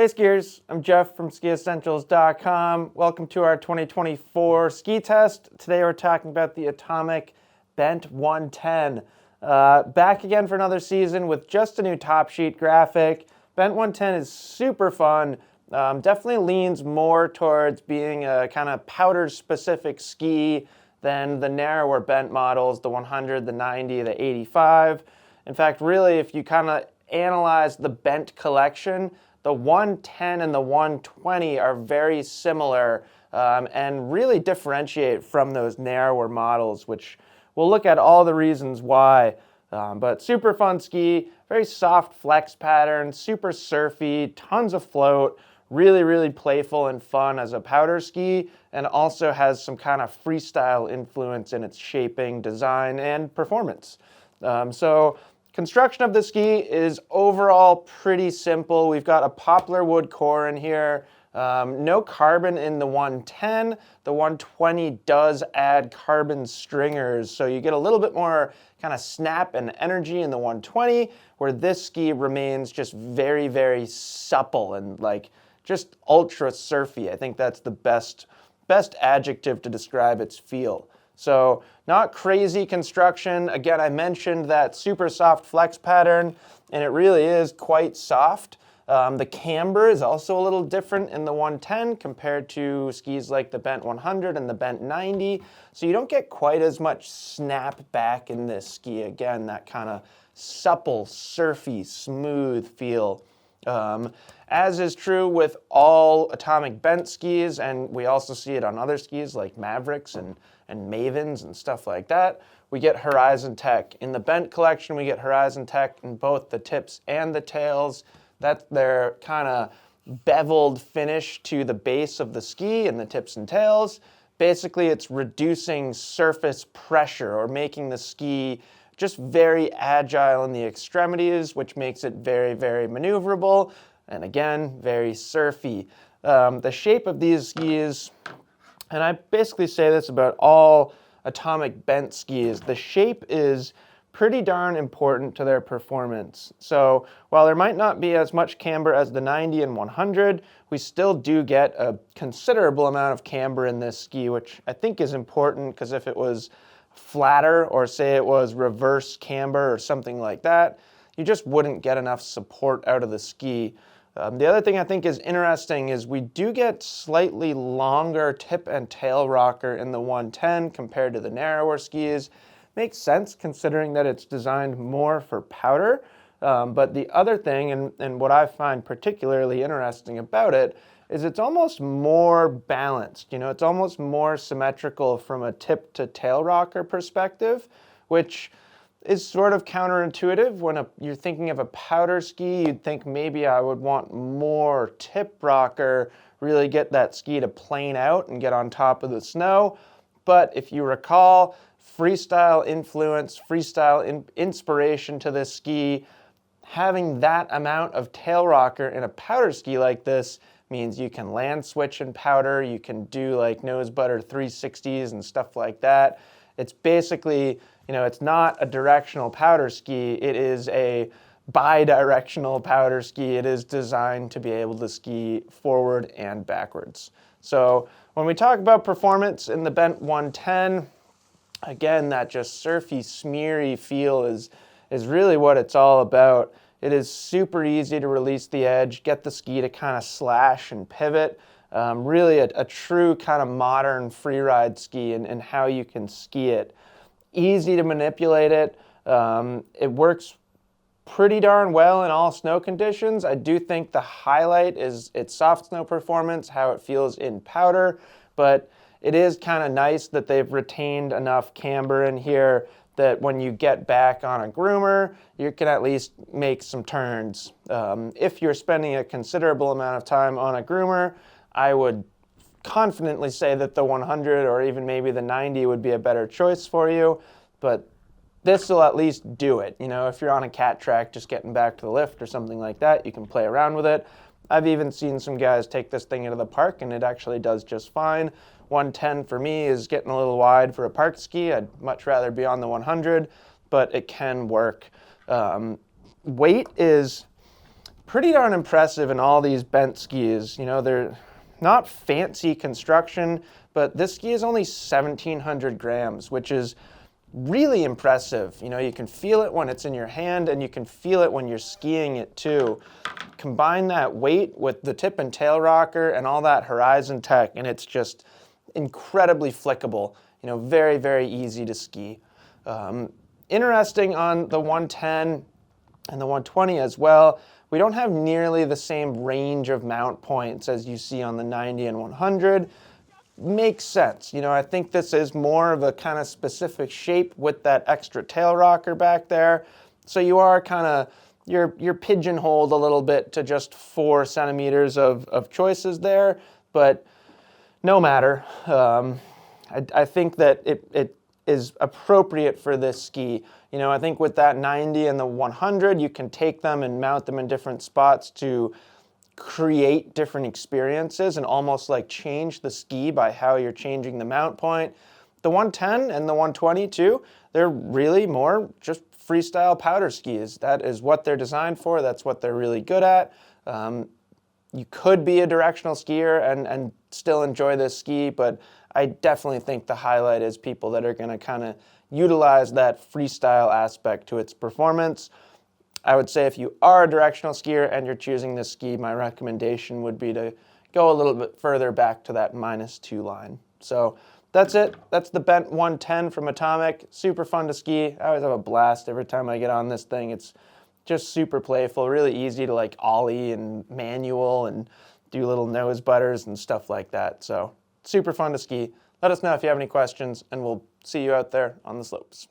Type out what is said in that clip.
Hey skiers, I'm Jeff from Skiessentials.com. Welcome to our 2024 ski test. Today we're talking about the Atomic Bent 110. Back again for another season with just a new top sheet graphic. Bent 110 is super fun. Definitely leans more towards being a kind of powder specific ski than the narrower bent models, the 100, the 90, the 85. In fact, really, if you kind of analyze the bent collection, the 110 and the 120 are very similar and really differentiate from those narrower models, which we'll look at all the reasons why. But super fun ski, very soft flex pattern, super surfy, tons of float, really playful and fun as a powder ski, and also has some kind of freestyle influence in its shaping, design, and performance. Construction of the ski is overall pretty simple. We've got a poplar wood core in here. No carbon in the 110. The 120 does add carbon stringers, so you get a little bit more kind of snap and energy in the 120, where this ski remains just very supple and like just ultra surfy. I think that's the best adjective to describe its feel. So not crazy construction. Again, I mentioned that super soft flex pattern, and it really is quite soft. The camber is also a little different in the 110 compared to skis like the Bent 100 and the Bent 90. So you don't get quite as much snap back in this ski. Again, that kind of supple, surfy, smooth feel. As is true with all Atomic Bent skis, and we also see it on other skis like Mavericks and Mavens and stuff like that, we get Horizon Tech. In the Bent collection, we get Horizon Tech in both the tips and the tails. That's their kind of beveled finish to the base of the ski in the tips and tails. Basically, it's reducing surface pressure or making the ski just very agile in the extremities, which makes it very maneuverable, and again, very surfy. The shape of these skis, and I basically say this about all Atomic Bent skis, the shape is pretty darn important to their performance. So while there might not be as much camber as the 90 and 100, we still do get a considerable amount of camber in this ski, which I think is important, because if it was flatter, or say it was reverse camber or something like that, you just wouldn't get enough support out of the ski. The other thing I think is interesting is we do get slightly longer tip and tail rocker in the 110 compared to the narrower skis. Makes sense considering that it's designed more for powder. But the other thing, and what I find particularly interesting about it, is it's almost more balanced. You know, it's almost more symmetrical from a tip to tail rocker perspective, which is sort of counterintuitive. When you're thinking of a powder ski, you'd think maybe I would want more tip rocker, really get that ski to plane out and get on top of the snow. But if you recall, freestyle influence, freestyle inspiration to this ski, having that amount of tail rocker in a powder ski like this means you can land switch in powder, you can do like nose butter 360s and stuff like that. It's basically, you know, it's not a directional powder ski, it is a bi-directional powder ski. It is designed to be able to ski forward and backwards. So when we talk about performance in the Bent 110, again, that just surfy, smeary feel is really what it's all about. It is super easy to release the edge, get the ski to kind of slash and pivot. Really a true kind of modern freeride ski and how you can ski it. Easy to manipulate it. It works pretty darn well in all snow conditions. I do think the highlight is its soft snow performance, how it feels in powder, but it is kind of nice that they've retained enough camber in here that when you get back on a groomer, you can at least make some turns. If you're spending a considerable amount of time on a groomer, I would confidently say that the 100 or even maybe the 90 would be a better choice for you, but this will at least do it. You know, if you're on a cat track just getting back to the lift or something like that, you can play around with it. I've even seen some guys take this thing into the park and it actually does just fine. 110 for me is getting a little wide for a park ski. I'd much rather be on the 100, but it can work. Weight is pretty darn impressive in all these bent skis. You know, they're not fancy construction, but this ski is only 1,700 grams, which is really impressive. You know, you can feel it when it's in your hand, and you can feel it when you're skiing it too. Combine that weight with the tip and tail rocker and all that Horizon tech, and it's just incredibly flickable. You know, very, very easy to ski. Interesting on the 110 and the 120 as well, we don't have nearly the same range of mount points as you see on the 90 and 100. Makes sense. You know, I think this is more of a kind of specific shape with that extra tail rocker back there. So you are kind of, you're pigeonholed a little bit to just 4 centimeters of choices there, but no matter. I think that it is appropriate for this ski. You know, I think with that 90 and the 100, you can take them and mount them in different spots to create different experiences and almost like change the ski by how you're changing the mount point. The 110 and the 120 too, they're really more just freestyle powder skis. That is what they're designed for. That's what they're really good at. You could be a directional skier and still enjoy this ski, but I definitely think the highlight is people that are going to kind of utilize that freestyle aspect to its performance. I would say if you are a directional skier and you're choosing this ski, my recommendation would be to go a little bit further back to that -2 line. So that's it. That's the Bent 110 from Atomic. Super fun to ski. I always have a blast every time I get on this thing. It's just super playful, really easy to like ollie and manual and do little nose butters and stuff like that. So super fun to ski. Let us know if you have any questions, and we'll see you out there on the slopes.